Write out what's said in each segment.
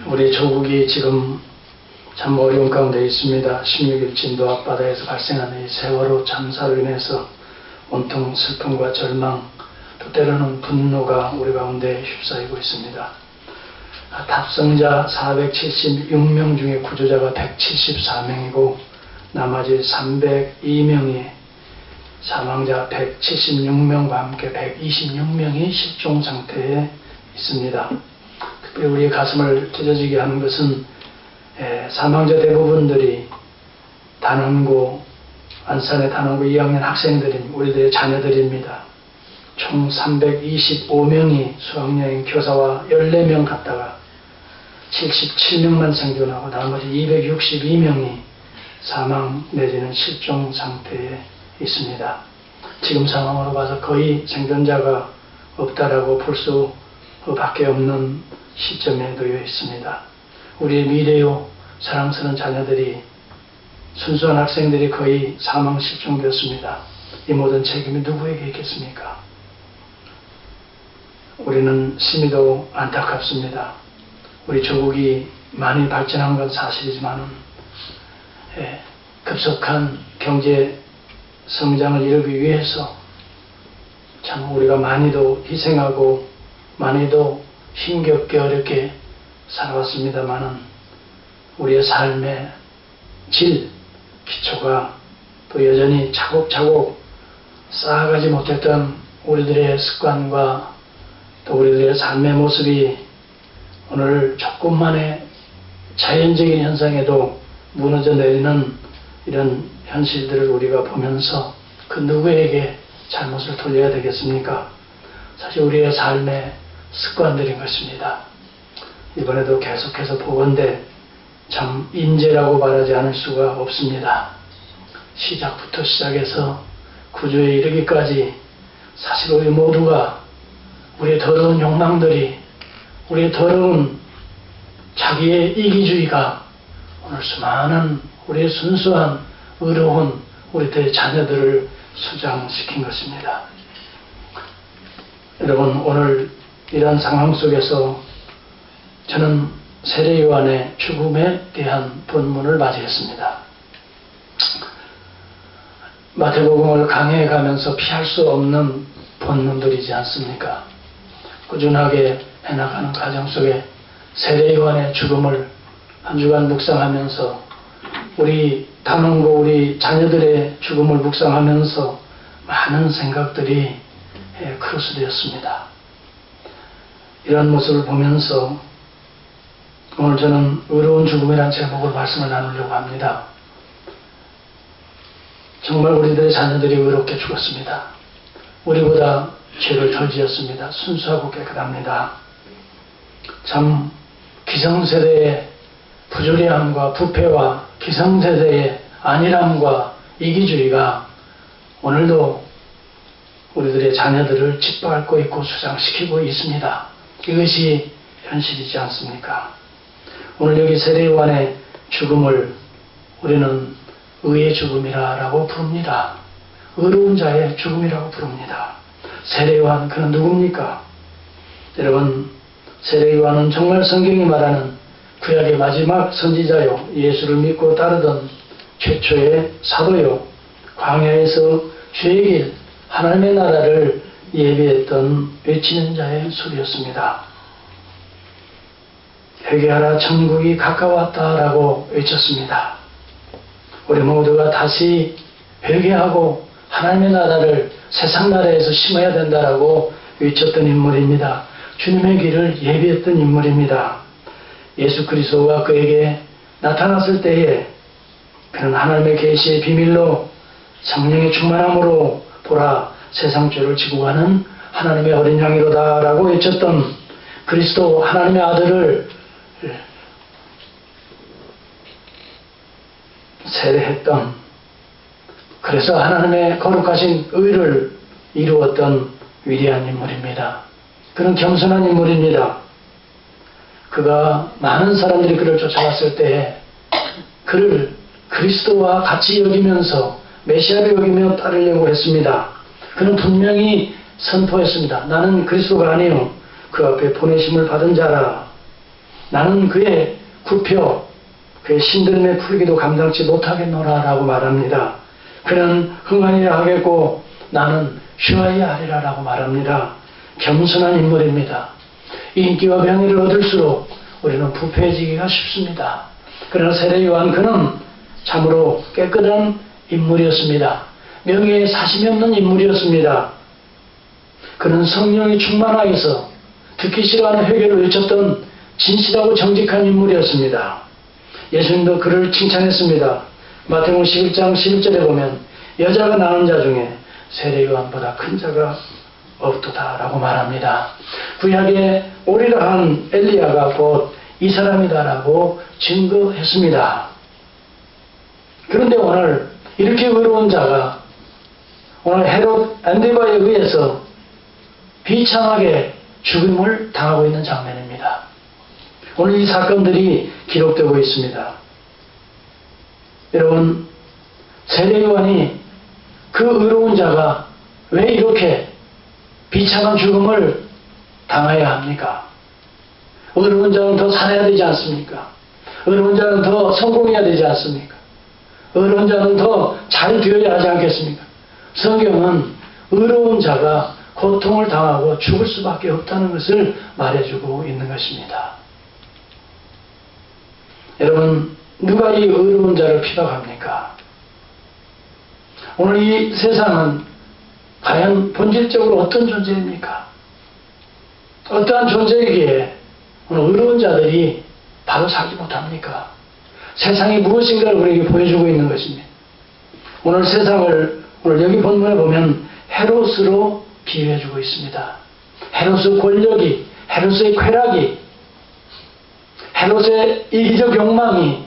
우리 조국이 지금 참 어려운 가운데 있습니다. 16일 진도 앞바다에서 발생한 이 세월호 참사로 인해서 온통 슬픔과 절망, 또 때로는 분노가 우리 가운데 휩싸이고 있습니다. 탑승자 476명 중에 구조자가 174명이고 나머지 302명이 사망자 176명과 함께 126명이 실종 상태에 있습니다. 특별히 우리의 가슴을 찢어지게 하는 것은 사망자 대부분들이 단원고, 안산의 단원고 2학년 학생들인 우리들의 자녀들입니다. 총 325명이 수학여행 교사와 14명 갔다가 77명만 생존하고 나머지 262명이 사망 내지는 실종 상태에 있습니다. 지금 상황으로 봐서 거의 생존자가 없다라고 볼 수밖에 없는 시점에 놓여 있습니다. 우리의 미래요 사랑스러운 자녀들이, 순수한 학생들이 거의 사망 실종되었습니다. 이 모든 책임이 누구에게 있겠습니까? 우리는 심히도 안타깝습니다. 우리 조국이 많이 발전한 건 사실이지만은 급속한 경제 성장을 이루기 위해서 참 우리가 많이도 희생하고 많이도 힘겹게 어렵게 살아왔습니다만은 우리의 삶의 질, 기초가 또 여전히 차곡차곡 쌓아가지 못했던 우리들의 습관과 또 우리들의 삶의 모습이 오늘 조금만의 자연적인 현상에도 무너져 내리는 이런 현실들을 우리가 보면서 그 누구에게 잘못을 돌려야 되겠습니까? 사실 우리의 삶의 습관들인 것입니다. 이번에도 계속해서 보건대 참 인재라고 말하지 않을 수가 없습니다. 시작부터 시작해서 구조에 이르기까지 사실 우리 모두가 우리의 더러운 욕망들이, 우리의 더러운 자기의 이기주의가 오늘 수많은 우리의 순수한 의로운 우리들의 자녀들을 수장시킨 것입니다. 여러분, 오늘 이런 상황 속에서 저는 세례 요한의 죽음에 대한 본문을 맞이했습니다. 마태복음을 강해가면서 피할 수 없는 본문들이지 않습니까? 꾸준하게 해나가는 과정 속에 세례 요한의 죽음을 한 주간 묵상하면서 우리 단원고 우리 자녀들의 죽음을 묵상하면서 많은 생각들이 크로스되었습니다. 이런 모습을 보면서 오늘 저는 의로운 죽음이라는 제목으로 말씀을 나누려고 합니다. 정말 우리들의 자녀들이 의롭게 죽었습니다. 우리보다 죄를 덜 지었습니다. 순수하고 깨끗합니다. 참 기성세대의 부조리함과 부패와 기성세대의 안일함과 이기주의가 오늘도 우리들의 자녀들을 짓밟고 있고 수장시키고 있습니다. 이것이 현실이지 않습니까? 오늘 여기 세례 요한의 죽음을 우리는 의의 죽음이라고 부릅니다. 의로운 자의 죽음이라고 부릅니다. 세례 요한, 그는 누굽니까? 여러분, 세례 요한은 정말 성경이 말하는 구약의 마지막 선지자요, 예수를 믿고 따르던 최초의 사도요, 광야에서 주의 길, 하나님의 나라를 예비했던 외치는 자의 소리였습니다. 회개하라, 천국이 가까웠다라고 외쳤습니다. 우리 모두가 다시 회개하고 하나님의 나라를 세상 나라에서 심어야 된다라고 외쳤던 인물입니다. 주님의 길을 예비했던 인물입니다. 예수 그리스도가 그에게 나타났을 때에 그는 하나님의 계시의 비밀로 성령의 충만함으로 보라, 세상 죄를 지고 가는 하나님의 어린 양이로다 라고 외쳤던 그리스도 하나님의 아들을 세례했던, 그래서 하나님의 거룩하신 의를 이루었던 위대한 인물입니다. 그는 겸손한 인물입니다. 그가 많은 사람들이 그를 쫓아왔을 때 그를 그리스도와 같이 여기면서 메시아를 여기며 따르려고 했습니다. 그는 분명히 선포했습니다. 나는 그리스도가 아니요 그 앞에 보내심을 받은 자라. 나는 그의 구표, 그의 신들림의 풀기도 감당치 못하겠노라 라고 말합니다. 그는 흥하리라 하겠고 나는 쉬어야 하리라 라고 말합니다. 겸손한 인물입니다. 인기와 명예를 얻을수록 우리는 부패해지기가 쉽습니다. 그러나 세례 요한 그는 참으로 깨끗한 인물이었습니다. 명예에 사심이 없는 인물이었습니다. 그는 성령이 충만하여서 듣기 싫어하는 회개를 외쳤던 진실하고 정직한 인물이었습니다. 예수님도 그를 칭찬했습니다. 마태복음 11장 11절에 보면 여자가 낳은 자 중에 세례 요한보다 큰 자가 없도다 라고 말합니다. 구약에 오리라 한 엘리야가 곧 이 사람이다 라고 증거했습니다. 그런데 오늘 이렇게 의로운 자가 오늘 헤롯 안디바에 의해서 비참하게 죽임을 당하고 있는 장면입니다. 오늘 이 사건들이 기록되고 있습니다. 여러분, 세례 요한이 그 의로운 자가 왜 이렇게 비참한 죽음을 당해야 합니까? 의로운 자는 더 살아야 되지 않습니까? 의로운 자는 더 성공해야 되지 않습니까? 의로운 자는 더 잘 되어야 하지 않겠습니까? 성경은 의로운 자가 고통을 당하고 죽을 수밖에 없다는 것을 말해주고 있는 것입니다. 여러분, 누가 이 의로운 자를 핍박합니까? 오늘 이 세상은 과연 본질적으로 어떤 존재입니까? 어떠한 존재이기에 오늘 의로운 자들이 바로 살지 못합니까? 세상이 무엇인가를 우리에게 보여주고 있는 것입니다. 오늘 세상을 오늘 여기 본문에 보면 헤롯으로 비유해주고 있습니다. 헤롯의 권력이, 헤롯의 쾌락이, 헤롯의 이기적 욕망이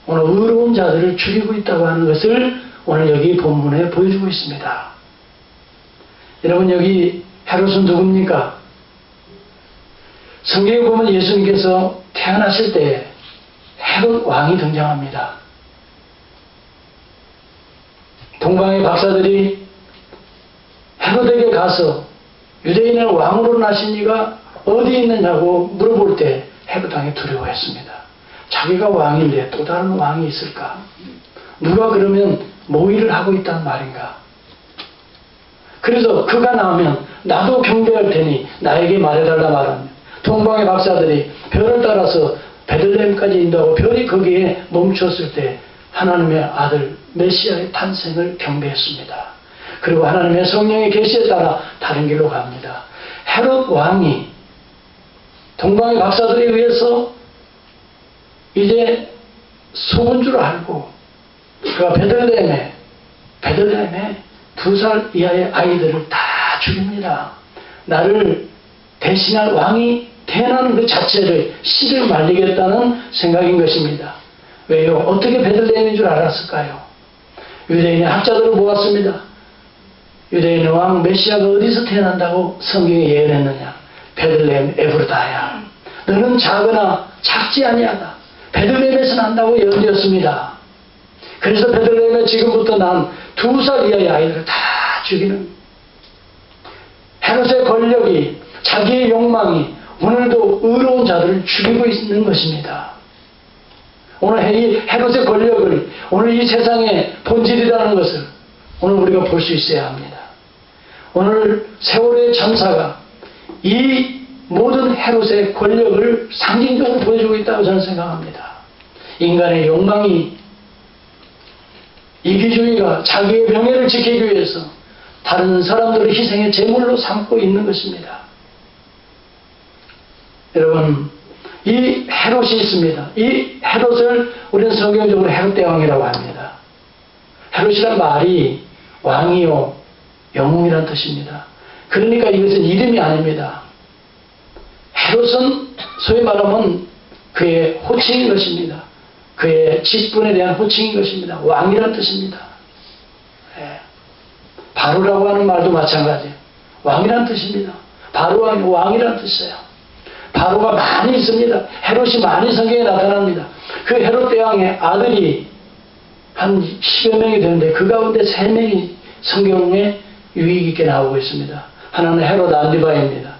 오늘 의로운 자들을 죽이고 있다고 하는 것을 오늘 여기 본문에 보여주고 있습니다. 여러분, 여기 헤롯은 누굽니까? 성경에 보면 예수님께서 태어나실 때 헤롯 왕이 등장합니다. 동방의 박사들이 헤롯에게 가서 유대인을 왕으로 나신 이가 어디 있느냐고 물어볼 때 헤롯 왕이 두려워했습니다. 자기가 왕인데 또 다른 왕이 있을까? 누가 그러면 모의를 하고 있단 말인가? 그래서 그가 나오면 나도 경배할 테니 나에게 말해달라 말합니다. 동방의 박사들이 별을 따라서 베들레헴까지 인도하고 별이 거기에 멈췄을 때 하나님의 아들 메시아의 탄생을 경배했습니다. 그리고 하나님의 성령의 계시에 따라 다른 길로 갑니다. 헤롯 왕이 동방의 박사들에 의해서 이제 속은 줄 알고 그가 베들레헴에 2살 이하의 아이들을 다 죽입니다. 나를 대신할 왕이 태어나는 그 자체를 씨를 말리겠다는 생각인 것입니다. 왜요? 어떻게 베들레헴인 줄 알았을까요? 유대인의 학자들을 모았습니다. 유대인의 왕 메시아가 어디서 태어난다고 성경에 예언했느냐? 베들레헴 에브르다야. 너는 작으나 작지 아니하다. 베들레헴에서 난다고 예언되었습니다. 그래서 베들레헴에 지금부터 난 2살 이하의 아이들을 다 죽이는 헤롯의 권력이, 자기의 욕망이 오늘도 의로운 자들을 죽이고 있는 것입니다. 오늘 이 헤롯의 권력을 오늘 이 세상의 본질이라는 것을 오늘 우리가 볼 수 있어야 합니다. 오늘 세월의 전사가 이 모든 헤롯의 권력을 상징적으로 보여주고 있다고 저는 생각합니다. 인간의 욕망이, 이기주의가 자기의 명예를 지키기 위해서 다른 사람들을 희생의 제물로 삼고 있는 것입니다. 여러분, 이 헤롯이 있습니다. 이 헤롯을 우리는 성경적으로 헤롯 대왕이라고 합니다. 헤롯이란 말이 왕이요 영웅이란 뜻입니다. 그러니까 이것은 이름이 아닙니다. 헤롯은 소위 말하면 그의 호칭인 것입니다. 그의 직분에 대한 호칭인 것입니다. 왕이란 뜻입니다. 예. 바로라고 하는 말도 마찬가지예요. 왕이란 뜻입니다. 바로 왕이란 뜻이에요. 바로가 많이 있습니다. 헤롯이 많이 성경에 나타납니다. 그 헤롯 대왕의 아들이 한 10여 명이 되는데 그 가운데 3명이 성경에 유익 있게 나오고 있습니다. 하나는 헤롯 안디바입니다.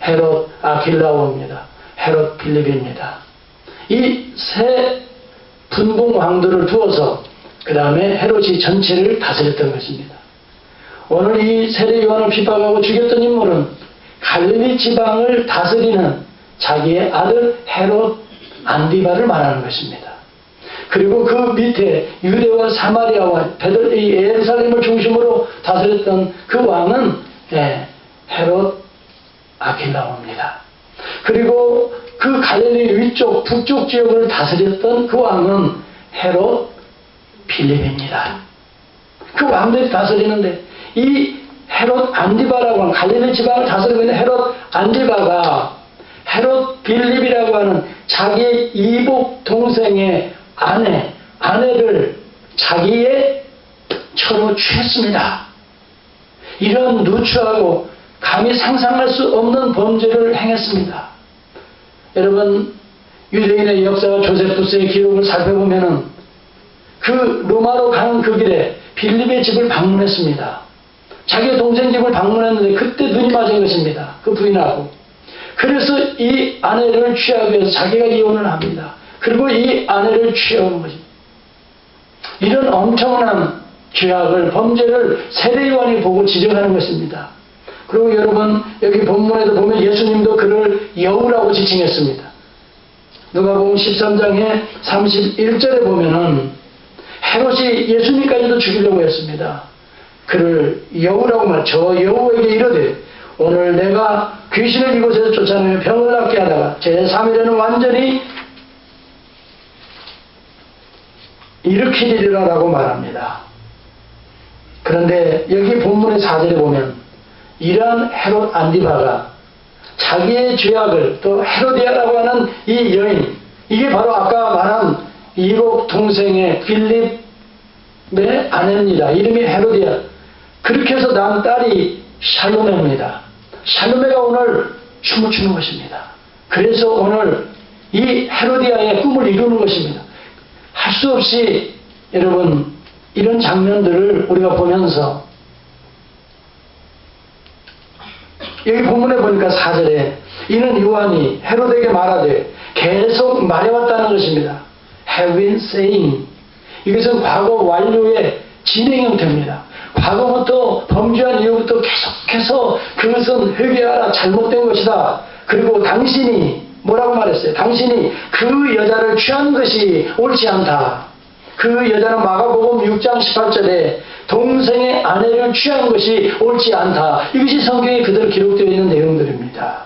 헤롯 아킬라오입니다. 헤롯 빌립입니다. 이 세 분봉 왕들을 두어서 그 다음에 헤롯이 전체를 다스렸던 것입니다. 오늘 이 세례 요한을 핍박하고 죽였던 인물은 갈릴리 지방을 다스리는 자기의 아들 헤롯 안디바를 말하는 것입니다. 그리고 그 밑에 유대와 사마리아와 예루살렘을 중심으로 다스렸던 그 왕은 헤롯 아킬라오입니다. 그리고 그 갈릴리 위쪽 북쪽 지역을 다스렸던 그 왕은 헤롯 필립입니다. 그 왕들이 다스리는데 이 헤롯 안디바라고 하는 갈릴리 지방을 다스리고 있는 헤롯 안디바가 헤롯 빌립이라고 하는 자기의 이복 동생의 아내를 자기의 처로 취했습니다. 이런 누추하고 감히 상상할 수 없는 범죄를 행했습니다. 여러분, 유대인의 역사와 조세푸스의 기록을 살펴보면은 그 로마로 가는 그 길에 빌립의 집을 방문했습니다. 자기 동생 집을 방문했는데 그때 눈이 맞은 것입니다. 그 부인하고. 그래서 이 아내를 취하기 위해서 자기가 이혼을 합니다. 그리고 이 아내를 취하는 것입니다. 이런 엄청난 죄악을, 범죄를 세례요한이 보고 지적하는 것입니다. 그리고 여러분, 여기 본문에도 보면 예수님도 그를 여우라고 지칭했습니다. 누가복음 13장에 31절에 보면은 헤롯이 예수님까지도 죽이려고 했습니다. 그를 여우라고 저 여우에게 이르되 오늘 내가 귀신을 이곳에서 쫓아내며 병을 낫게 하다가 제3일에는 완전히 일으키리라 라고 말합니다. 그런데 여기 본문의 4절에 보면 이러한 헤롯 안디바가 자기의 죄악을 또 헤로디아라고 하는 이 여인, 이게 바로 아까 말한 이복 동생의 빌립의 아내입니다. 이름이 헤로디아. 그렇게 해서 난 딸이 샬로메입니다. 샬로메가 오늘 춤을 추는 것입니다. 그래서 오늘 이 헤로디아의 꿈을 이루는 것입니다. 할 수 없이 여러분 이런 장면들을 우리가 보면서 여기 본문에 보니까 4절에 이는 요한이 헤롯에게 말하되 계속 말해왔다는 것입니다. have been saying. 이것은 과거 완료의 진행 형태입니다. 과거부터 범죄한 이후부터 계속해서 그것은 회개하라, 잘못된 것이다. 그리고 당신이 뭐라고 말했어요? 당신이 그 여자를 취한 것이 옳지 않다. 그 여자는 마가복음 6장 18절에 동생의 아내를 취한 것이 옳지 않다. 이것이 성경에 그대로 기록되어 있는 내용들입니다.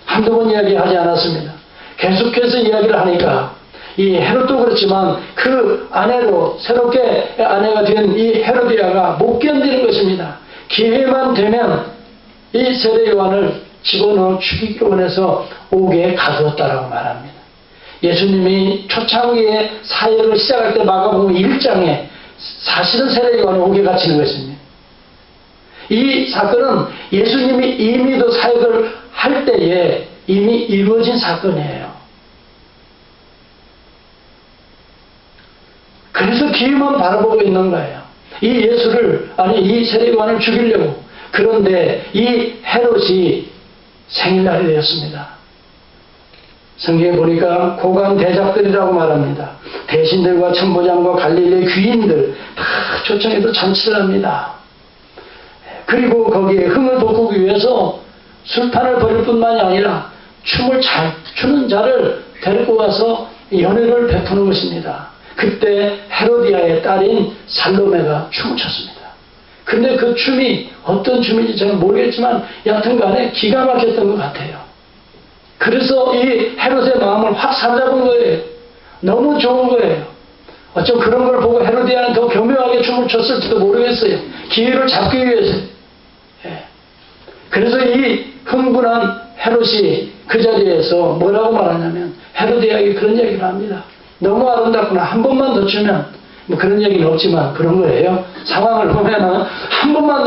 한두 번 이야기하지 않았습니다. 계속해서 이야기를 하니까 이 헤롯도 그렇지만 그 아내로 새롭게 아내가 된 이 헤로디아가 못 견디는 것입니다. 기회만 되면 이 세례 요한을 집어넣어 죽이기로 원해서 옥에 가두었다라고 말합니다. 예수님이 초창기에 사역을 시작할 때 마가복음 1장에 사실은 세례 요한은 옥에 갇히는 것입니다. 이 사건은 예수님이 이미도 사역을 할 때에 이미 이루어진 사건이에요. 그래서 기회만 바라보고 있는 거예요. 이 세례 요한을 죽이려고. 그런데 이 헤롯이 생일날이 되었습니다. 성경에 보니까 고관 대작들이라고 말합니다. 대신들과 천부장과 갈릴리 귀인들 다 초청해서 잔치를 합니다. 그리고 거기에 흥을 돋구기 위해서 술판을 벌일 뿐만이 아니라 춤을 잘 추는 자를 데리고 가서 연회를 베푸는 것입니다. 그때 헤로디아의 딸인 살로메가 춤을 췄습니다. 근데 그 춤이 어떤 춤인지 저는 모르겠지만 여하튼간에 기가 막혔던 것 같아요. 그래서 이 헤롯의 마음을 확 사로잡은 거예요. 너무 좋은 거예요. 어쩜 그런 걸 보고 헤로디아는 더 교묘하게 춤을 췄을지도 모르겠어요. 기회를 잡기 위해서. 그래서 이 흥분한 헤롯이 그 자리에서 뭐라고 말하냐면 헤로디아에게 그런 얘기를 합니다. 너무 아름답구나. 한 번만 더 주면 뭐 그런 얘기는 없지만 그런 거예요. 상황을 보면은 한 번만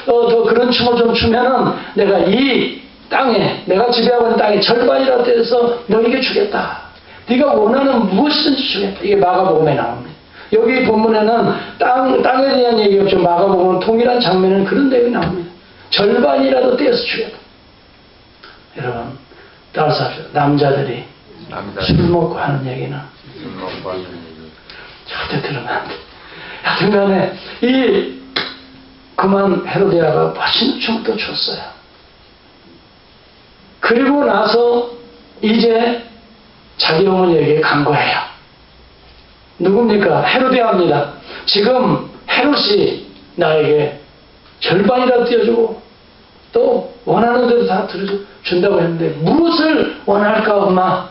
더 그런 춤을 좀 추면은 내가 이 땅에 내가 지배하고 있는 땅에 절반이라도 해서 너에게 주겠다. 네가 원하는 무엇이든지 주겠다. 이게 마가복음에 나옵니다. 여기 본문에는 땅에 대한 얘기 없죠. 마가복음은 통일한 장면은 그런 내용이 나옵니다. 절반이라도 떼어서 주겠다. 여러분 따라서 합시다. 남자들이 술 먹고 하는 얘기는 절대 들으면 안 돼. 하여튼 간에 그만 헤로디아가 멋있는 춤을 또 췄어요. 그리고 나서 이제 자기 어머니에게 간 거예요. 누굽니까? 헤로디아입니다. 지금 헤롯이 나에게 절반이라도 띄워주고 또 원하는 대로 다 들어준다고 했는데 무엇을 원할까 엄마?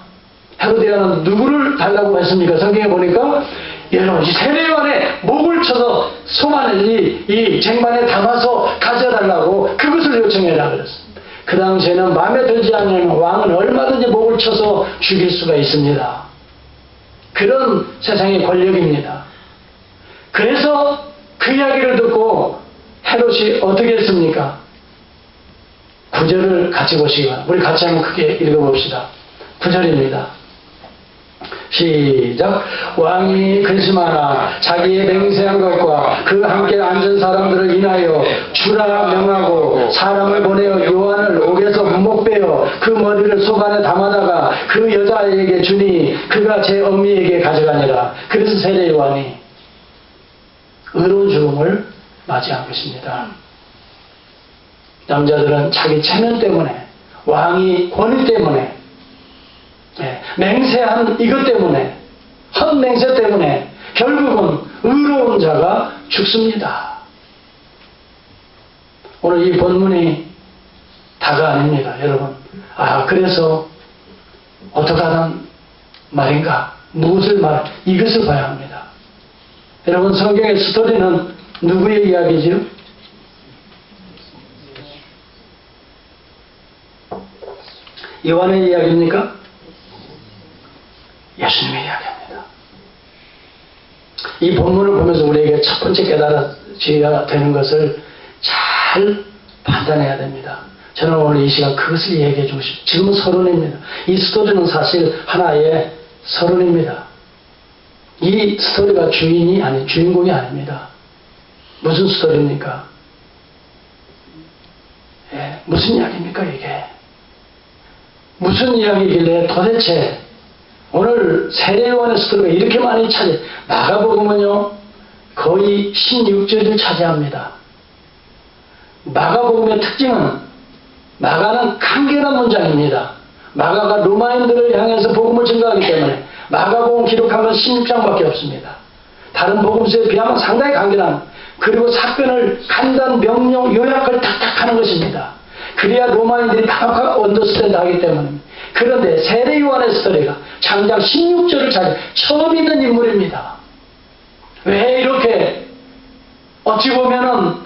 헤로디아는 누구를 달라고 했습니까? 성경에 보니까 여러분 이 세례요한의 목을 쳐서 소만을 이 쟁반에 담아서 가져달라고 그것을 요청해라 그랬습니다. 그 당시에는 마음에 들지 않으면 왕은 얼마든지 목을 쳐서 죽일 수가 있습니다. 그런 세상의 권력입니다. 그래서 그 이야기를 듣고 헤롯이 어떻게 했습니까? 9절을 같이 보시기 바랍니다. 우리 같이 한번 크게 읽어봅시다. 9절입니다. 시작. 왕이 근심하나 자기의 맹세한 것과 그 함께 앉은 사람들을 인하여 주라 명하고 사람을 보내어 요한을 옥에서 못 빼어 그 머리를 소반에 담아다가 그 여자에게 주니 그가 제 어미에게 가져가니라. 그래서 세례 요한이 의로운 죽음을 맞이한 것입니다. 남자들은 자기 체면 때문에 왕이 권위 때문에 맹세한 이것 때문에 헛맹세 때문에 결국은 의로운 자가 죽습니다. 오늘 이 본문이 다가 아닙니다. 여러분 그래서 어떻게 하는 말인가 무엇을 이것을 봐야 합니다. 여러분 성경의 스토리는 누구의 이야기지요? 요한의 이야기입니까? 예수님의 이야기입니다. 이 본문을 보면서 우리에게 첫 번째 깨달아져야 되는 것을 잘 판단해야 됩니다. 저는 오늘 이 시간 그것을 얘기해 주고 싶습니다. 지금은 서론입니다. 이 스토리는 사실 하나의 서론입니다. 이 스토리가 주인공이 아닙니다. 무슨 스토리입니까? 무슨 이야기입니까 이게? 무슨 이야기길래 도대체 오늘 세례요한의 스토리가 이렇게 많이 마가복음은요 거의 16절을 차지합니다. 마가복음의 특징은 마가는 간결한 문장입니다. 마가가 로마인들을 향해서 복음을 증거하기 때문에 마가복음 기록한 건 16장밖에 없습니다. 다른 복음서에 비하면 상당히 간결한 그리고 사건을 간단 명령 요약을 탁탁 하는 것입니다. 그래야 로마인들이 다 언더스탠드 하기 때문입니다. 그런데 세례 요한의 스토리가 장장 16절을 차지 처음 있는 인물입니다. 왜 이렇게 어찌 보면은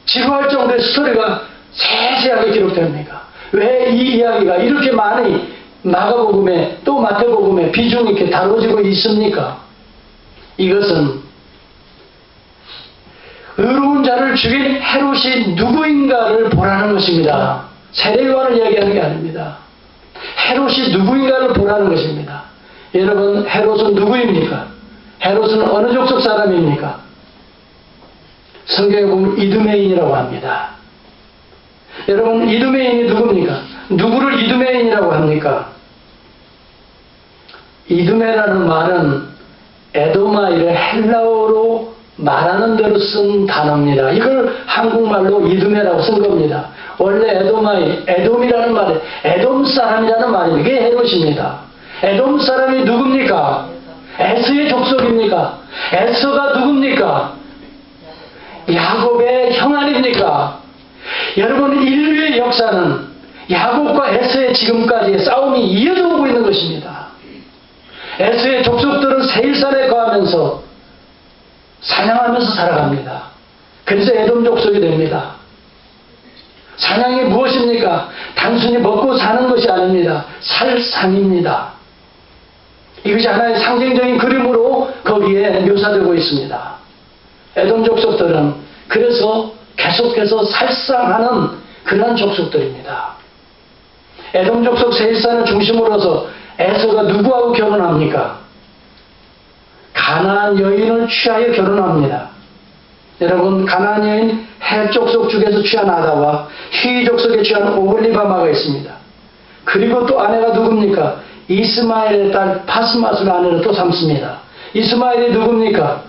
지루할 정도의 스토리가 세세하게 기록됩니까? 왜 이 이야기가 이렇게 많이 마가복음에 또 마태복음에 비중 있게 다뤄지고 있습니까? 이것은 의로운 자를 죽인 헤롯이 누구인가를 보라는 것입니다. 세례 요한을 이야기하는 게 아닙니다. 헤롯이 누구인가를 보라는 것입니다. 여러분 헤롯은 누구입니까? 헤롯은 어느 족속 사람입니까? 성경에 보면 이두메인이라고 합니다. 여러분 이두메인이 누굽니까? 누구를 이두메인이라고 합니까? 이두메라는 말은 에도마이를 헬라어로 말하는 대로 쓴 단어입니다. 이걸 한국말로 이두메라고 쓴 겁니다. 원래 에돔이라는 말이 에돔 사람이라는 말입니다. 이게 헤롯입니다. 에돔 사람이 누굽니까? 에서의 족속입니까? 에서가 누굽니까? 야곱의 형 아닙니까? 여러분 인류의 역사는 야곱과 에서의 지금까지의 싸움이 이어져 오고 있는 것입니다. 에서의 족속들은 세일산에 거하면서 사냥하면서 살아갑니다. 그래서 에돔 족속이 됩니다. 사냥이 무엇입니까? 단순히 먹고 사는 것이 아닙니다. 살상입니다. 이것이 하나의 상징적인 그림으로 거기에 묘사되고 있습니다. 에돔 족속들은 그래서 계속해서 살상하는 그러한 족속들입니다. 에돔 족속 세일산을 중심으로서 에서가 누구하고 결혼합니까? 가나안 여인을 취하여 결혼합니다. 여러분 가나안 여인 헷 족속 중에서 취한 아다와 휘 족속에 취한 오홀리바마가 있습니다. 그리고 또 아내가 누굽니까? 이스마엘의 딸 바스맛을 아내로 또 삼습니다. 이스마엘이 누굽니까?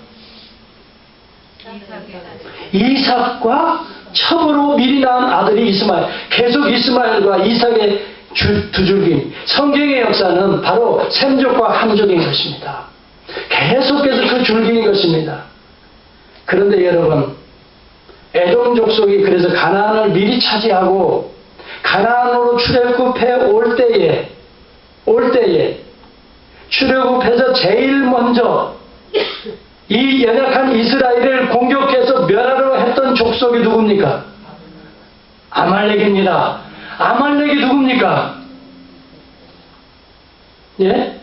이삭과 첩으로 미리 낳은 아들이 이스마엘. 계속 이스마엘과 이삭의 두 줄기. 성경의 역사는 바로 셈족과 함족인 것입니다. 계속해서 그 줄기인 것입니다. 그런데 여러분, 에돔 족속이 그래서 가나안을 미리 차지하고 가나안으로 출애굽해 올 때에 출애굽해서 제일 먼저 이 연약한 이스라엘을 공격해서 멸하려 했던 족속이 누굽니까? 아말렉입니다. 아말렉이 누굽니까? 예?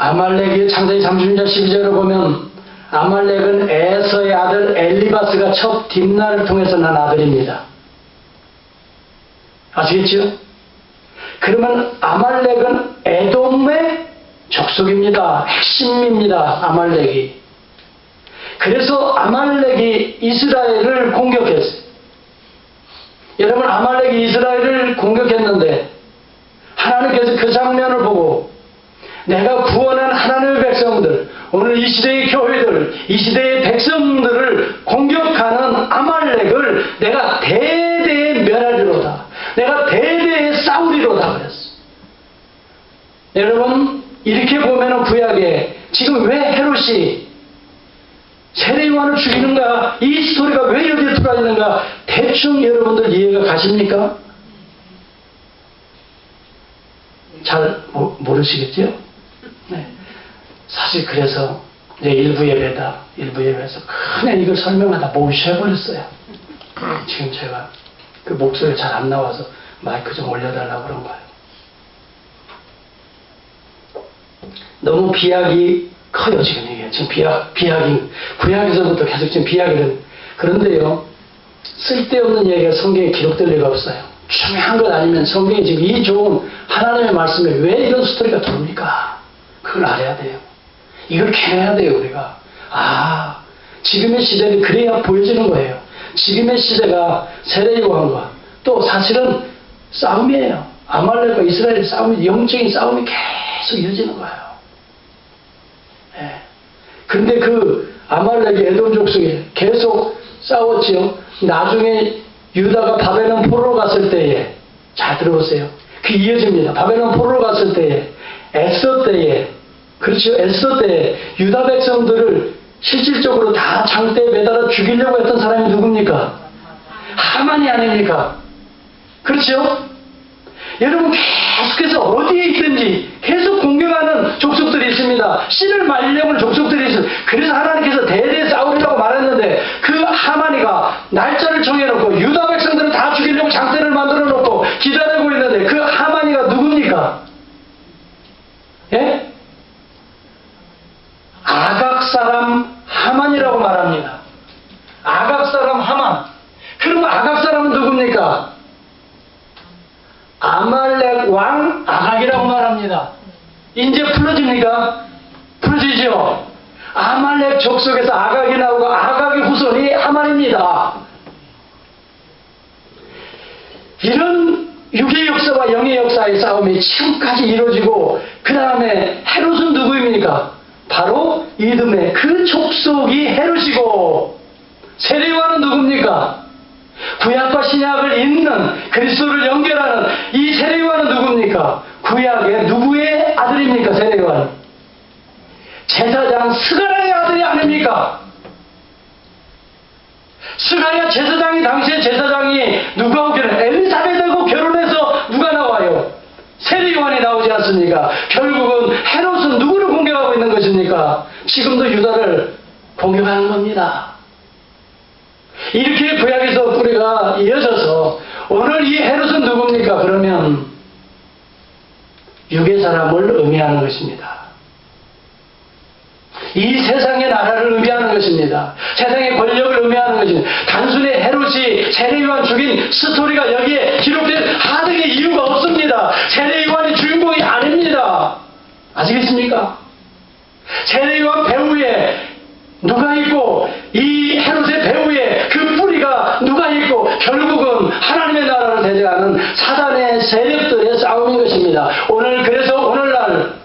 아말렉이 창세기 36장 12절을 보면 아말렉은 에서의 아들 엘리바스가 첩 딥나를 통해서 난 아들입니다. 아시겠죠? 그러면 아말렉은 에돔의 족속입니다. 핵심입니다. 아말렉이. 그래서 아말렉이 이스라엘을 공격했어요. 여러분, 아말렉이 이스라엘을 공격했는데 하나님께서 그 장면을 보고 내가 구원한 하나님의 백성들, 오늘 이 시대의 교회들, 이 시대의 백성들을 공격하는 아말렉을 내가 대대에 멸하리로다. 내가 대대에 싸우리로다 그랬어. 여러분, 이렇게 보면은 구약에 지금 왜 헤롯이 세례요한을 죽이는가, 이 스토리가 왜 여기에 들어와 있는가, 대충 여러분들 이해가 가십니까? 잘 모르시겠죠? 네. 사실 그래서 이제 일부 예배에서 그냥 이걸 설명하다 모셔버렸어요. 지금 제가 그 목소리 잘 안 나와서 마이크 좀 올려달라고 그런 거예요. 너무 비약이 커요, 지금 이게. 지금 비약이, 구약에서부터 계속 지금 비약이. 그런데요, 쓸데없는 얘기가 성경에 기록될 리가 없어요. 중요한 것 아니면 성경에 지금 이 좋은 하나님의 말씀에 왜 이런 스토리가 들어옵니까? 그걸 알아야 돼요. 이걸 캐내야 돼요, 우리가. 아, 지금의 시대는 그래야 보여지는 거예요. 지금의 시대가 세례요한과 또 사실은 싸움이에요. 아말렉과 이스라엘의 싸움이, 영적인 싸움이 계속 이어지는 거예요. 예. 근데 그 아말렉이 에돔 족속에 계속 싸웠지요. 나중에 유다가 바벨론 포로로 갔을 때에, 잘 들어보세요. 그 이어집니다. 바벨론 포로로 갔을 때에, 에스더 때에, 그렇죠. 에스더 때에 유다 백성들을 실질적으로 다 장대에 매달아 죽이려고 했던 사람이 누굽니까? 하만이 아닙니까? 그렇죠? 여러분, 계속해서 어디에 있든지 계속 공격하는 족속들이 있습니다. 씨를 말리려고 하는 족속들이 있어요. 그래서 하나님께서 대대 싸우리라고 말했는데 그 하만이가 날짜를 정해놓고 유다 백성들을 다 죽이려고 장대를 만들어 놓고 기다리고 있는데 그 하만이가 누굽니까? 예? 아각 사람 하만이라고 말합니다. 아각 사람 하만. 그럼 아각 사람은 누굽니까? 아말렉 왕 아각이라고 말합니다. 이제 풀어집니까? 풀어지죠? 아말렉 족속에서 아각이 나오고 아각의 후손이 하만입니다. 이런 육의 역사와 영의 역사의 싸움이 지금까지 이루어지고 그 다음에 헤롯은 누구입니까? 바로 이듬해 그 족속이 헤롯이고 세례요한은 누굽니까? 구약과 신약을 잇는 그리스도를 연결하는 이 세례요한은 누굽니까? 구약의 누구의 아들입니까? 세례요한 제사장 스가랴의 아들이 아닙니까? 스가랴 제사장이 당시에 제사장이 누구하고 엘리사벳하고 결혼해서 누가 나와요? 세례요한이 나오지 않습니까? 결국은 헤롯은 누구를 공격하고 있는 것입니까? 지금도 유다를 공격하는 겁니다. 이렇게 구약에서 뿌리가 이어져서 오늘 이 헤롯은 누굽니까? 그러면 육의 사람을 의미하는 것입니다. 이 세상의 나라를 의미하는 것입니다. 세상의 권력을 의미하는 것입니다. 단순히 헤롯이 세례요한 죽인 스토리가 여기에 기록된 하등의 이유가 없습니다. 세례요한이 주인공이 아닙니다. 아시겠습니까? 세례요한 배후에 누가 있고 이 헤롯의 배후에 그 뿌리가 누가 있고 결국은 하나님의 나라를 대적하는 사단의 세력들의 싸움인 것입니다. 그래서 오늘날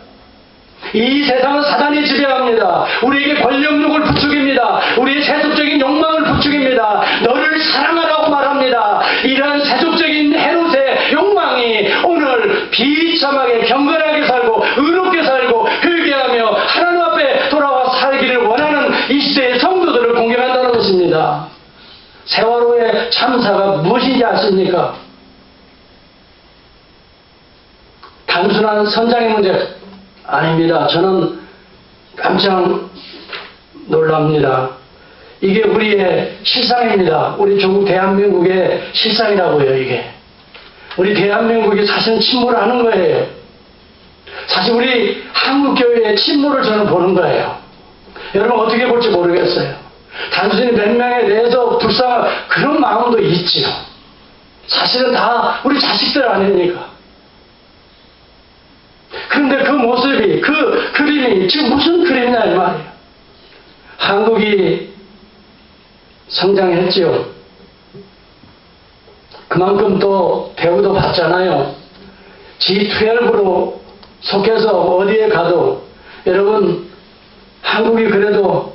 이 세상은 사단이 지배합니다. 우리에게 권력욕을 부추깁니다. 우리의 세속적인 욕망을 부추깁니다. 너를 사랑하라고 말합니다. 이러한 세속적인 헤롯의 욕망이 오늘 비참하게 경건하게 살고 의롭게 살고 회개하며 하나님 앞에 돌아와 살기를 원하는 이 시대의 성도들을 공격한다는 것입니다. 세월호의 참사가 무엇인지 아십니까? 단순한 선장의 문제 아닙니다. 저는 깜짝 놀랍니다. 이게 우리의 실상입니다. 우리 조국 대한민국의 실상이라고요. 이게 우리 대한민국이 사실은 침몰하는 거예요. 사실 우리 한국교회의 침몰을 저는 보는 거예요. 여러분 어떻게 볼지 모르겠어요. 단순히 몇 명에 대해서 불쌍한 그런 마음도 있지요. 사실은 다 우리 자식들 아닙니까? 그런데 그 모습이, 그 그림이 지금 무슨 그림이냐 이 말이에요. 한국이 성장했지요. 그만큼 또 대우도 받잖아요. G12로 속해서 어디에 가도 여러분 한국이 그래도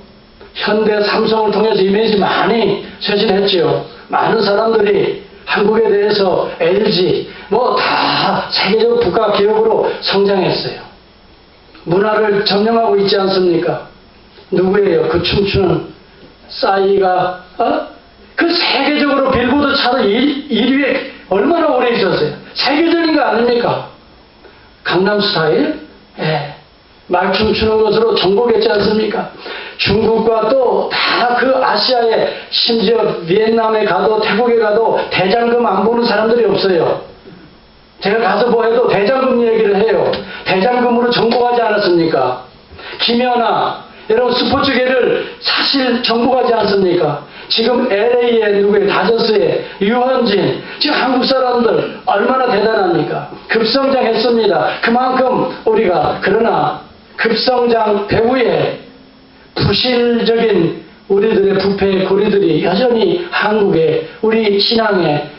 현대 삼성을 통해서 이미지 많이 쇄신했지요. 많은 사람들이 한국에 대해서 LG 뭐 다 세계적 국가 기업으로 성장했어요. 문화를 점령하고 있지 않습니까? 누구예요? 그 춤추는 싸이가 그 세계적으로 빌보드 차트 1위에 얼마나 오래 있었어요? 세계적인 거 아닙니까? 강남스타일? 예. 말춤 추는 것으로 정복했지 않습니까? 중국과 또 다 그 아시아에 심지어 비엔남에 가도 태국에 가도 대장금 안 보는 사람들이 없어요. 제가 가서 뭐 해도 대장금 얘기를 해요. 대장금으로 정복하지 않았습니까? 김연아, 여러분 스포츠계를 사실 정복하지 않습니까? 지금 LA에 누구예요? 다저스에 유현진, 지금 한국 사람들 얼마나 대단합니까? 급성장했습니다. 그만큼 우리가 그러나 급성장 배후에 부실적인 우리들의 부패의 고리들이 여전히 한국에 우리 신앙에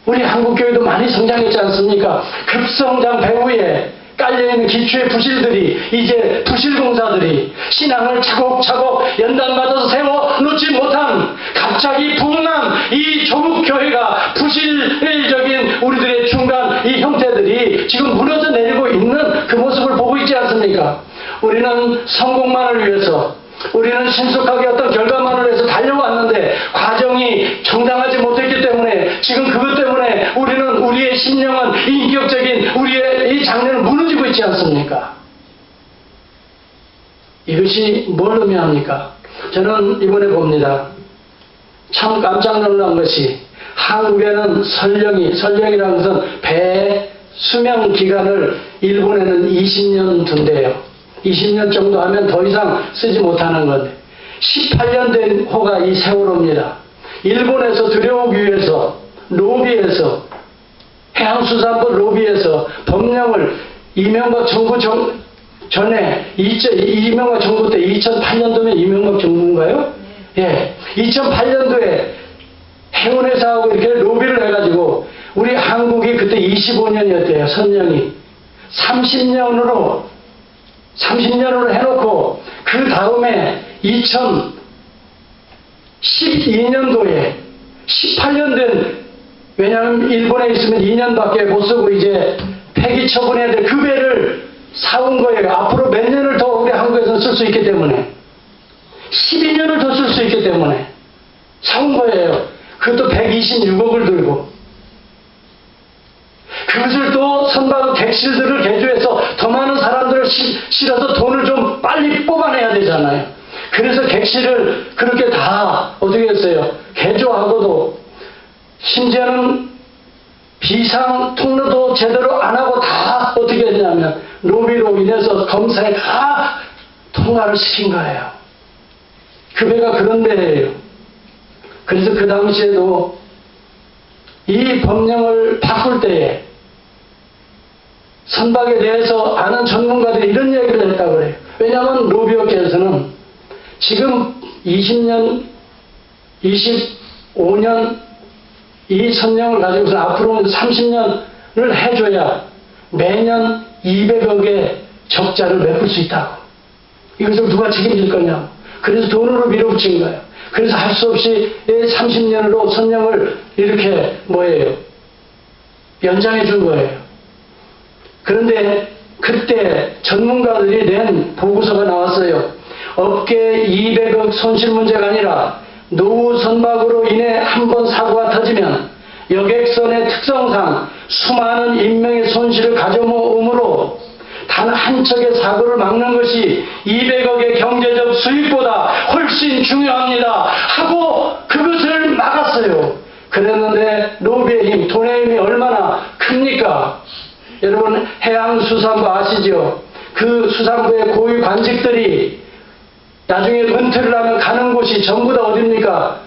우리 한국교회도 많이 성장했지 않습니까? 급성장 배후에 깔려있는 기초의 부실들이 이제 부실공사들이 신앙을 차곡차곡 연단받아서 세워놓지 못한 갑자기 부흥한 이 조국교회가 부실적인 우리들의 중간 이 형태들이 지금 무너져 내리고 있는 그 모습을 보고 있지 않습니까? 우리는 성공만을 위해서 우리는 신속하게 어떤 결과만을 위해서 달려왔는데 과정이 정당하지 못했기 때문에 지금 그것 때문에 우리는 우리의 심령은 인격적인 우리의 이 장래는 무너지고 있지 않습니까? 이것이 뭘 의미합니까? 저는 이번에 봅니다. 참 깜짝 놀란 것이 한국에는 설령이라는 것은 배 수명 기간을 일본에는 20년 둔대요. 20년 정도 하면 더 이상 쓰지 못하는 건데 18년 된 호가 이 세월호입니다. 일본에서 들여오기 위해서 로비에서 해양수산부 로비에서 법령을 이명박 정부 전에 이명박 정부 때 2008년도면 이명박 정부인가요? 예, 2008년도에 해운회사하고 이렇게 로비를 해가지고 우리 한국이 그때 25년이었대요. 선령이 30년으로 해놓고 그 다음에 2012년도에 18년 된 왜냐하면 일본에 있으면 2년밖에 못 쓰고 이제 폐기 처분해야 될 그 배를 사온 거예요. 앞으로 몇 년을 더 우리 한국에서 쓸 수 있기 때문에 12년을 더 쓸 수 있기 때문에 사온 거예요. 그것도 126억을 들고 그것을 또 선박 객실들을 개조해서 더 많은 사람들을 실어서 돈을 좀 빨리 뽑아내야 되잖아요. 그래서 객실을 그렇게 다 어떻게 했어요? 개조하고도 심지어는 비상 통로도 제대로 안 하고 다 어떻게 했냐면 로비로 인해서 검사에 다 통과를 시킨 거예요. 그 배가 그런 배예요. 그래서 그 당시에도 이 법령을 바꿀 때에 선박에 대해서 아는 전문가들이 이런 얘기를 했다고 그래요. 왜냐하면 로비업계에서는 지금 20년, 25년 이 선령을 가지고서 앞으로 30년을 해줘야 매년 200억의 적자를 메꿀 수 있다고. 이것을 누가 책임질 거냐고. 그래서 돈으로 밀어붙인 거예요. 그래서 할 수 없이 30년으로 선령을 이렇게 연장해 준 거예요. 그런데 그때 전문가들이 낸 보고서가 나왔어요. 업계 200억 손실 문제가 아니라 노후 선박으로 인해 한 번 사고가 터지면 여객선의 특성상 수많은 인명의 손실을 가져오므로 단 한 척의 사고를 막는 것이 200억의 경제적 수익보다 훨씬 중요합니다 하고 그것을 막았어요. 그랬는데 로비의 힘, 돈의 힘이 얼마나 큽니까? 여러분 해양수산부 아시죠? 그 수산부의 고위 관직들이 나중에 은퇴를 하면 가는 곳이 전부 다 어딥니까?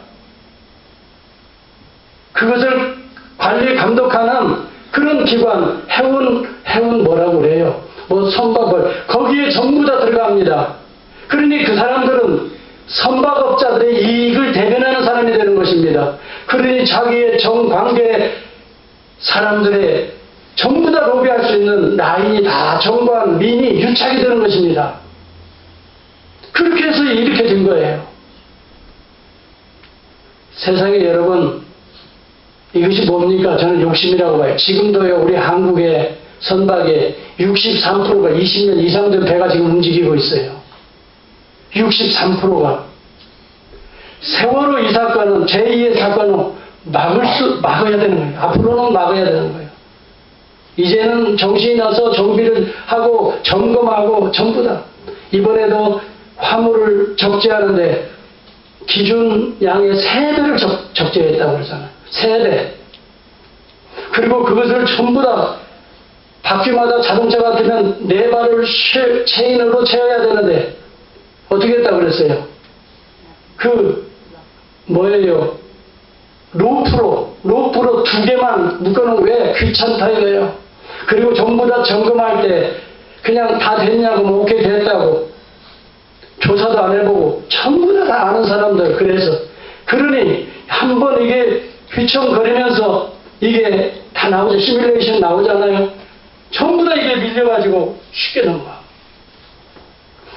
그것을 관리 감독하는 그런 기관, 해운 뭐라고 그래요? 선박을 거기에 전부 다 들어갑니다. 그러니 그 사람들은 선박업자들의 이익을 대변하는 사람이 되는 것입니다. 그러니 자기의 정관계 사람들의 전부 다 로비할 수 있는 라인이 다 정관, 민이 유착이 되는 것입니다. 그렇게 해서 이렇게 된 거예요. 세상에 여러분, 이것이 뭡니까? 저는 욕심이라고 봐요. 지금도요, 우리 한국의 선박의 63%가 20년 이상 된 배가 지금 움직이고 있어요. 63%가. 세월호 이 사건은, 제2의 사건은 막아야 되는 거예요. 앞으로는 막아야 되는 거예요. 이제는 정신이 나서 정비를 하고 점검하고 전부 다. 이번에도 화물을 적재하는데 기준 양의 3배를 적재했다고 그러잖아요. 3배. 그리고 그것을 전부 다 바퀴마다 자동차 같으면 4발을 체인으로 채워야 되는데 어떻게 했다고 그랬어요? 로프로 2개만 묶어놓은 왜 귀찮다 이거예요. 그리고 전부 다 점검할 때 그냥 다 됐냐고 뭐 오케이 됐다고 조사도 안 해보고 전부 다 아는 사람들. 그래서 그러니 한번 이게 휘청거리면서 이게 다 나오죠. 시뮬레이션 나오잖아요. 전부 다 이게 밀려가지고 쉽게 넘어가.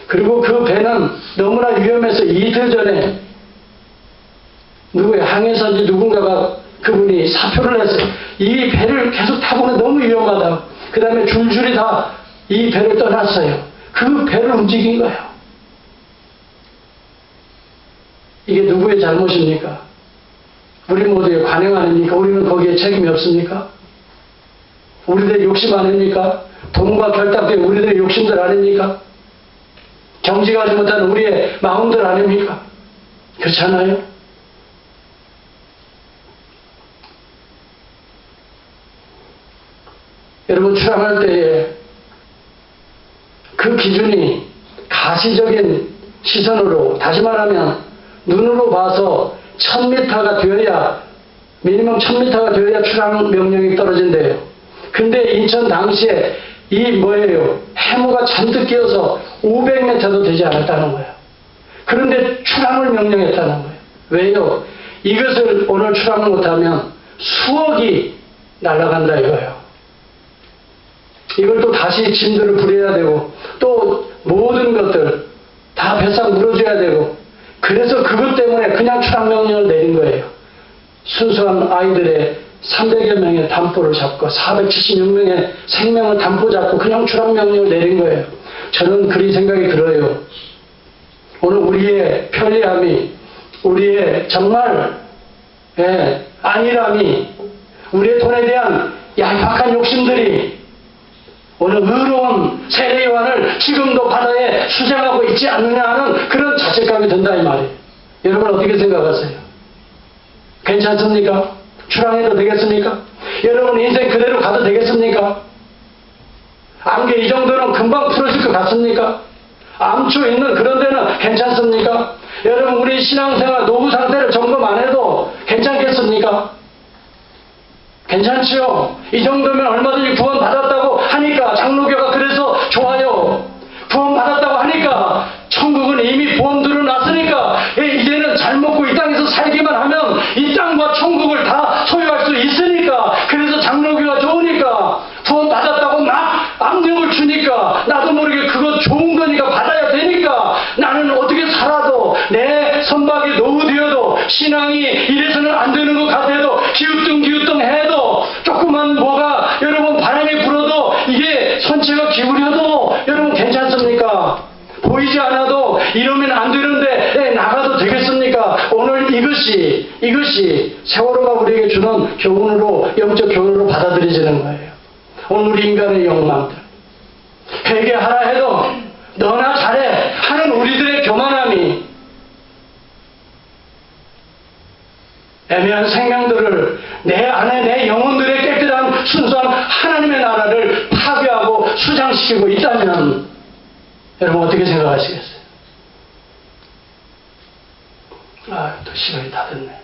그리고 그 배는 너무나 위험해서 이틀 전에 항해사인지 누군가가 그분이 사표를 했어요. 이 배를 계속 타고는 너무 위험하다. 그 다음에 줄줄이 다 이 배를 떠났어요. 그 배를 움직인 거예요. 이게 누구의 잘못입니까? 우리 모두의 관행 아닙니까? 우리는 거기에 책임이 없습니까? 우리들의 욕심 아닙니까? 돈과 결탁 때문에 우리들의 욕심들 아닙니까? 경직하지 못하는 우리의 마음들 아닙니까? 그렇잖아요? 여러분 출항할 때에 그 기준이 가시적인 시선으로, 다시 말하면 눈으로 봐서 1000m가 되어야, 미니멈 1000m가 되어야 출항 명령이 떨어진대요. 근데 인천 당시에 해무가 잔뜩 끼어서 500m도 되지 않았다는 거예요. 그런데 출항을 명령했다는 거예요. 왜요? 이것을 오늘 출항을 못하면 수억이 날아간다 이거예요. 이걸 또 다시 짐들을 부려야 되고 또 모든 것들 다 배상 물어줘야 되고, 그래서 그것 때문에 그냥 출항명령을 내린 거예요. 순수한 아이들의 300여 명의 담보를 잡고 476명의 생명을 담보 잡고 그냥 출항명령을 내린 거예요. 저는 그리 생각이 들어요. 오늘 우리의 편리함이, 우리의 정말 안일함이, 우리의 돈에 대한 얄팍한 욕심들이 오늘 의로운 세례요한을 지금도 바다에 수장하고 있지 않느냐 하는 그런 자책감이 든다 이 말이에요. 여러분 어떻게 생각하세요? 괜찮습니까? 출항해도 되겠습니까? 여러분 인생 그대로 가도 되겠습니까? 안개 이 정도는 금방 풀어질 것 같습니까? 암초 있는 그런 데는 괜찮습니까? 여러분 우리 신앙생활 노후 상태를 점검 안 해도 괜찮겠습니까? 괜찮지요? 이 정도면 얼마든지 구원 받았다고 하니까 장로교가 그래서 좋아요. 구원 받았다고 하니까 천국은 이미 보험 들어놨으니까 이제는 우리는 잘 먹고 이 땅에서 살기만 하면 이 땅과 천국을 다 소유할 수 있으니까, 그래서 장로교가 좋으니까, 구원 받았다고 막 압력을 주니까, 나도 모르게 그거 좋은 거니까 받아야 되니까, 나는 어떻게 살아도 내 선박에 노후되어도 신앙이 이래서는 안 되는 것 같아도 기우뚱 해도 조그만 뭐가 여러분 바람이 불어도 이게 선체가 기울여도 여러분 괜찮습니까? 보이지 않아도 이러면 안 되는데 나가도 되겠습니까? 오늘 이것이 세월호가 우리에게 주는 교훈으로, 영적 교훈으로 받아들여지는 거예요. 오늘 우리 인간의 욕망들, 회개하라 해도 너나 잘해 하는 우리들의 교만함이 애매한 생명들을 내 안에 내 영혼들의 깨끗한 순수한 하나님의 나라를 파괴하고 수장시키고 있다면 여러분 어떻게 생각하시겠어요? 또 시간이 다 됐네.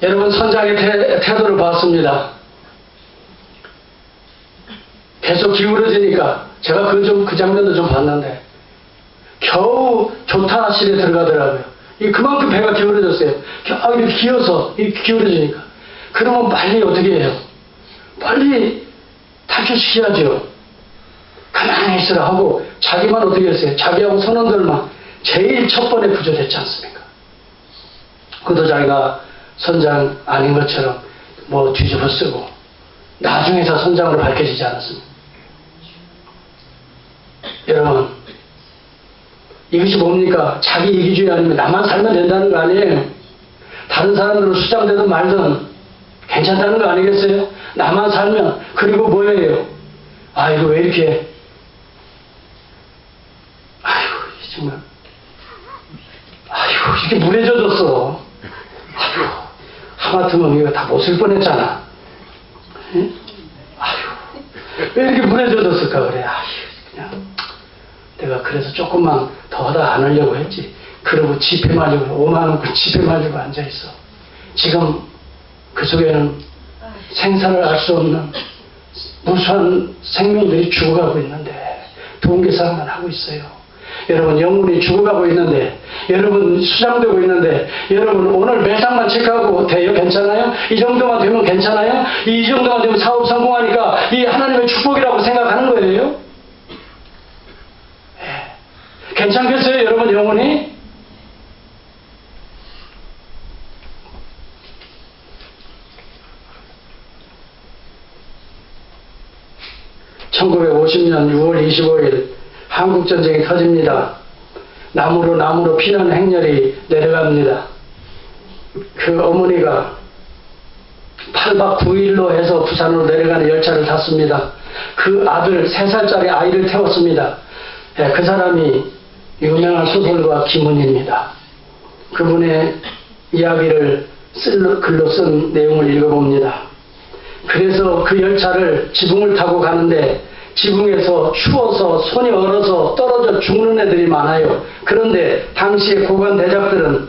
여러분 선장의 태도를 봤습니다. 계속 기울어지니까 제가 그 장면도 좀 봤는데 겨우 조타실에 들어가더라고요. 그만큼 배가 기울어졌어요. 이렇게 기어서 이렇게 기울어지니까. 그러면 빨리 어떻게 해요? 빨리 탈출시켜야죠. 가만히 있으라 하고 자기만 어떻게 했어요? 자기하고 선원들만 제일 첫 번에 구조됐지 않습니까? 그도 자기가 선장 아닌 것처럼 뭐 뒤집어 쓰고 나중에서 선장으로 밝혀지지 않았습니다. 여러분, 이것이 뭡니까? 자기 이기주의 아니면 나만 살면 된다는 거 아니에요? 다른 사람들은 수장되든 말든 괜찮다는 거 아니겠어요? 나만 살면. 그리고 뭐예요? 아이고 왜 이렇게, 아이고 정말, 아이고 이렇게 무례져졌어. 아이고 하마터면 이거 다 못 쓸 뻔했잖아. 응? 아이고 왜 이렇게 무례져졌을까 그래. 아이고 그냥 내가 그래서 조금만 더 하다 안 하려고 했지. 그러고 지폐 말리고 5만원권 지폐 말리고 앉아있어. 지금 그 속에는 생사를 알 수 없는 무수한 생명들이 죽어가고 있는데 동기싸움만 하고 있어요. 여러분 영혼이 죽어가고 있는데, 여러분 수장되고 있는데, 여러분 오늘 매상만 체크하고 돼요? 괜찮아요? 이 정도만 되면 괜찮아요? 이 정도만 되면 사업 성공하니까 이 하나님의 축복이라고 생각하는 거예요? 괜찮겠어요 여러분 영혼이? (1950년 6월 25일) 한국전쟁이 터집니다. 나무로 피난 행렬이 내려갑니다. 그 어머니가 8박 9일로 해서 부산으로 내려가는 열차를 탔습니다. 그 아들 3살짜리 아이를 태웠습니다. 그 사람이 유명한 소설가 김은희입니다. 그분의 이야기를 글로 쓴 내용을 읽어봅니다. 그래서 그 열차를 지붕을 타고 가는데 지붕에서 추워서 손이 얼어서 떨어져 죽는 애들이 많아요. 그런데 당시의 고관 대작들은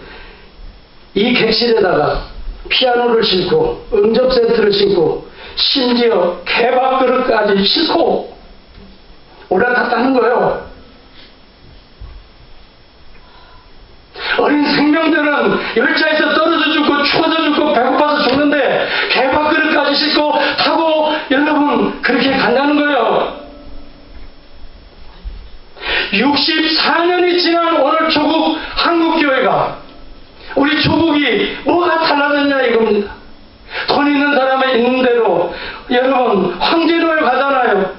이 객실에다가 피아노를 싣고 응접 세트를 싣고 심지어 개밥그릇까지 싣고 올라탔다는 거예요. 어린 생명들은 열차에서 떨어져 죽고 추워져 죽고 배고파서 죽는데 개밥그릇까지 싣고 타고 여러분 그렇게 간다는 거예요. 64년이 지난 오늘 조국 한국교회가, 우리 조국이 뭐가 달라졌냐 이겁니다. 돈 있는 사람이 있는 대로 여러분 황제노예 가잖아요.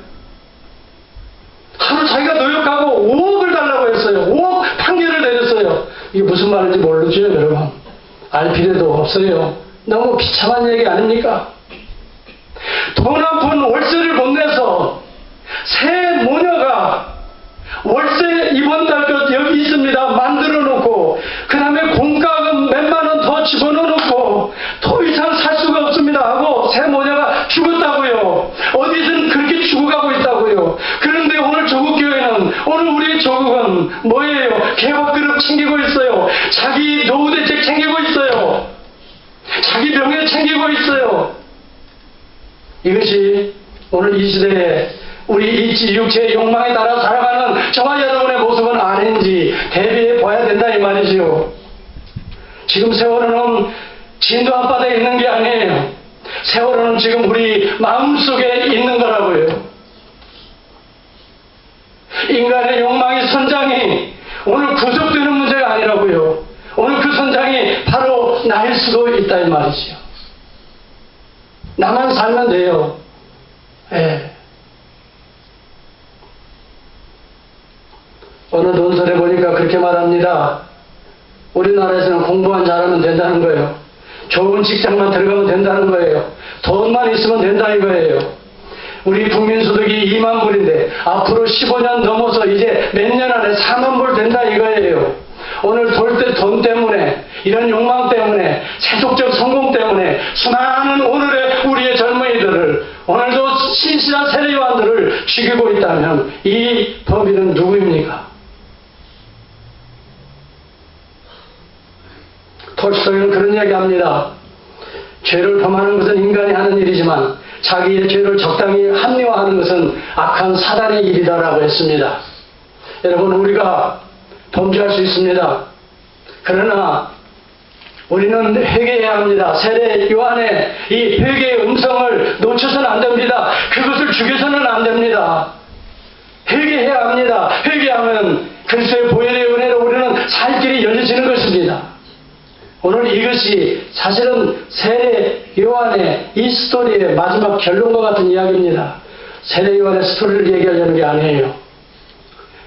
하루 자기가 노역하고 5억을 달라고 했어요. 5억 판결을 내렸어요. 이게 무슨 말인지 모르죠 여러분. 알 필요도 없어요. 너무 비참한 얘기 아닙니까? 돈 한 푼 월세를 못 내서 새 모녀가 월세 이번 달 것 여기 있습니다 만들어 놓고, 그 다음에 공과금 몇만 원 더 집어넣어 놓고 더 이상 살 수가 없습니다 하고 새 모녀가 죽었다고요. 어디든 그렇게 죽어가고 있다고요. 그런데 오늘 조국교회는, 오늘 우리 조국은 뭐예요? 개밥그릇 챙기고 있어요. 자기 노후대책 챙기고 있어요. 자기 병에 챙기고 있어요. 이것이 오늘 이 시대에 우리 이치 육체의 욕망에 따라 살아가는 저와 여러분의 모습은 아닌지 대비해 봐야 된다 이 말이지요. 지금 세월호는 진도 앞바다에 있는 게 아니에요. 세월호는 지금 우리 마음속에 있는 거라고요. 인간의 욕망의 선장이 오늘 구속되는 문제가 아니라고요. 오늘 그 선장이 바로 나일 수도 있다 이 말이죠. 나만 살면 돼요. 예. 어느 논설에 보니까 그렇게 말합니다. 우리나라에서는 공부만 잘하면 된다는 거예요. 좋은 직장만 들어가면 된다는 거예요. 돈만 있으면 된다 이거예요. 우리 국민소득이 2만 불인데 앞으로 15년 넘어서 이제 몇 년 안에 4만 불 된다 이거예요. 오늘 돈 때문에, 이런 욕망 때문에, 세속적 성공 때문에 수많은 오늘의 우리의 젊은이들을, 오늘도 신실한 세례요한들을 죽이고 있다면 이 범인은 누구입니까? 톨스토이는 그런 이야기합니다. 죄를 범하는 것은 인간이 하는 일이지만 자기의 죄를 적당히 합리화하는 것은 악한 사단의 일이다라고 했습니다. 여러분, 우리가 범죄할 수 있습니다. 그러나 우리는 회개해야 합니다. 세례 요한의 이 회개의 음성을 놓쳐서는 안 됩니다. 그것을 죽여서는 안 됩니다. 회개해야 합니다. 회개하면 그리스도의 보혈의 은혜로 우리는 살 길이 열려지는 것입니다. 오늘 이것이 사실은 세례 요한의 이 스토리의 마지막 결론과 같은 이야기입니다. 세례 요한의 스토리를 얘기하려는 게 아니에요.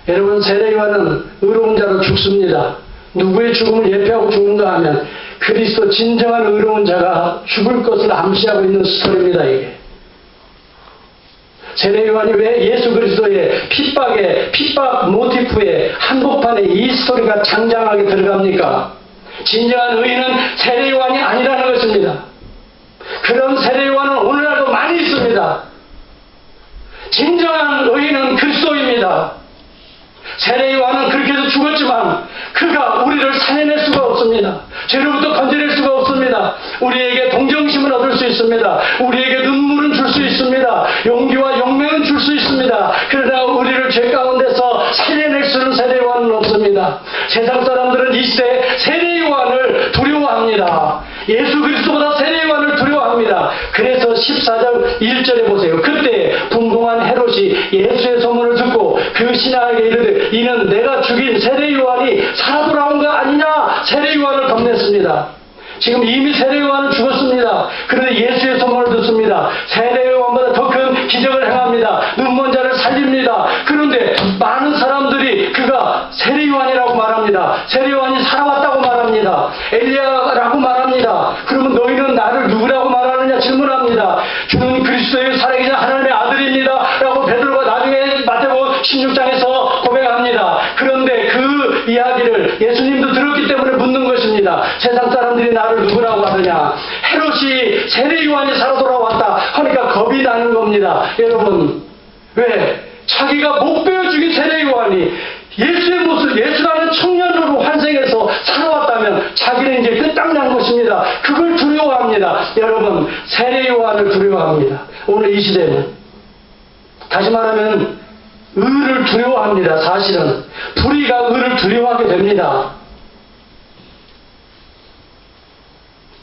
여러분, 세례 요한은 의로운 자로 죽습니다. 누구의 죽음을 예표하고 죽는가 하면 그리스도 진정한 의로운 자가 죽을 것을 암시하고 있는 스토리입니다. 이게 세례 요한이 왜 예수 그리스도의 핍박 모티프에 한복판에 이 스토리가 장장하게 들어갑니까? 진정한 의인은 세례 요한이 아니라는 것입니다. 그런 세례 요한은 오늘날도 많이 있습니다. 진정한 의인은 그리스도입니다. 세례 요한은 그렇게 해서 죽었지만 그가 우리를 살려낼 수가 없습니다. 죄로부터 건져낼 수가 없습니다. 우리에게 동정심을 얻을 수 있습니다. 우리에게 눈물은 줄 수 있습니다. 용기와 용맹은 줄 수 있습니다. 그러나 우리를 죄 가운데서 살려낼 수 있는 세례 요한은 없습니다. 세상 사람들은 이 시대에 세례 요한을 두려워합니다. 예수 그리스도보다 세례 요한을 두려워합니다. 그래서 14장 1절에 보세요. 그때 분봉한 헤롯이 예수의 소문을 듣고 그 신하에게 이르되 이는 내가 죽인 세례 요한이 살아 돌아온 거 아니냐? 세례 요한을 겁냈습니다. 지금 이미 세례 요한은 죽었습니다. 그런데 예수의 소문을 듣습니다. 세례 요한보다 더 큰 기적을 행합니다. 눈먼 자를 살립니다. 그런데 많은 사람들이 그가 세례 요한이라고 말합니다. 세례 요한이 살아왔다고 말합니다. 엘리야라고 말합니다. 그러면 너희는 나를 누구라고 말하느냐 질문합니다. 주는 그리스도의 살아계신 하나님의 아들입니다 라고 베드로가 나중에 마태복음 16장에서 고백합니다. 그런데 그 이야기를 예수님도 들었기 때문에 묻는 것입니다. 세상 사람들이 나를 누구라고 하느냐? 헤롯이 세례 요한이 살아 돌아왔다 하니까 겁이 나는 겁니다. 여러분, 왜? 자기가 못 배워 죽인 세례 요한이 예수의 모습, 예수라는 청년으로 환생해서 살아왔다면 자기는 이제 끝장난 것입니다. 그걸 두려워합니다. 여러분, 세례 요한을 두려워합니다. 오늘 이 시대는 다시 말하면 의를 두려워합니다. 사실은 불의가 의를 두려워하게 됩니다.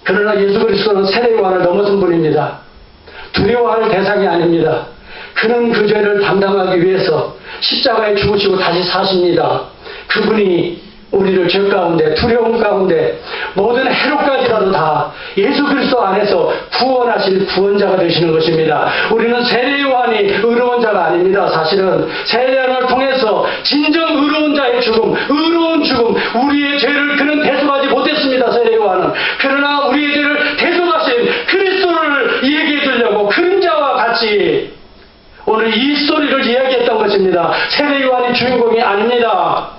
그러나 예수 그리스도는 세례 요한을 넘어선 분입니다. 두려워할 대상이 아닙니다. 그는 그 죄를 담당하기 위해서 십자가에 죽으시고 다시 사십니다. 그분이 우리를 죄 가운데, 두려움 가운데, 모든 해로까지라도 다 예수 그리스도 안에서 구원하실 구원자가 되시는 것입니다. 우리는 세례 요한이 의로운 자가 아닙니다. 사실은 세례 요한을 통해서 진정 의로운 자의 죽음, 의로운 죽음, 우리의 죄를 그는 대속하지 못했습니다. 세례 요한은. 그러나 우리의 죄를 대속하신 그리스도를 얘기해 주려고 그림자와 같이 오늘 이 스토리를 이야기했던 것입니다. 세례 요한이 주인공이 아닙니다.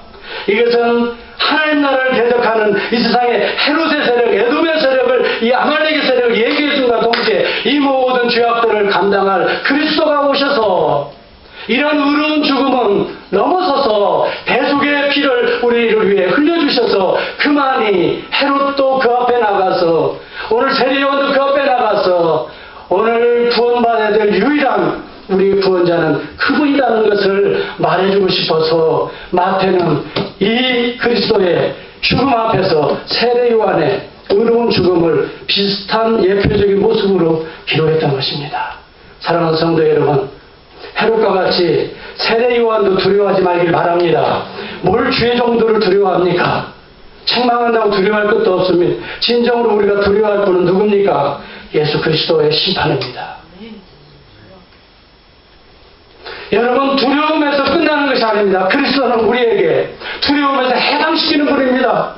이것은 하나님 나라를 대적하는 이 세상의 헤롯의 세력, 에돔의 세력을, 이 아말렉의 세력을 얘기해 준과 동시에 이 모든 죄악들을 감당할 그리스도가 오셔서 이런 의로운 죽음은 넘어서서 대속의 피를 우리를 위해 흘려주셔서 그만이 헤롯도 그 앞에 나가서 오늘 세례 요한도 그 앞에 나가서 오늘 구원받아야 될 유일한 우리 구원자는 그분이라는 것을 말해주고 싶어서 마태는 이 그리스도의 죽음 앞에서 세례 요한의 의로운 죽음을 비슷한 예표적인 모습으로 기록했던 것입니다. 사랑하는 성도 여러분, 헤롯과 같이 세례 요한도 두려워하지 말길 바랍니다. 뭘 죄 정도를 두려워합니까? 책망한다고 두려워할 것도 없습니다. 진정으로 우리가 두려워할 분은 누굽니까? 예수 그리스도의 심판입니다. 여러분, 두려움에서 끝나는 것이 아닙니다. 그리스도는 우리에게 두려움에서 해방시키는 분입니다.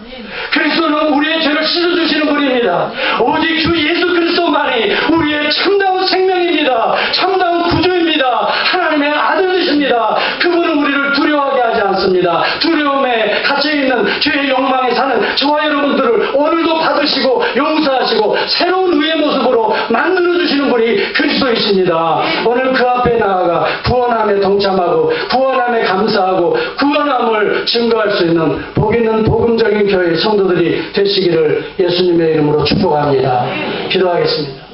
그리스도는 우리의 죄를 씻어주시는 분입니다. 오직 주 예수 그리스도만이 우리의 참다운 생명입니다. 참다운 구주입니다. 하나님의 아들 되십니다. 그분은 우리를 두려워하게 하지 않습니다. 두려움에 갇혀있는 죄의 욕망에 사는 저와 여러분들을 오늘도 받으시고 용서하시고 새로운 의의 모습으로 만들어주시는 분이 그리스도이십니다. 오늘 그 앞에 나아가 구원함에 동참하고 구원함에 감사하고 구원함을 증거할 수 있는 복 있는 복음적인 교회 성도들이 되시기를 예수님의 이름으로 축복합니다. 기도하겠습니다.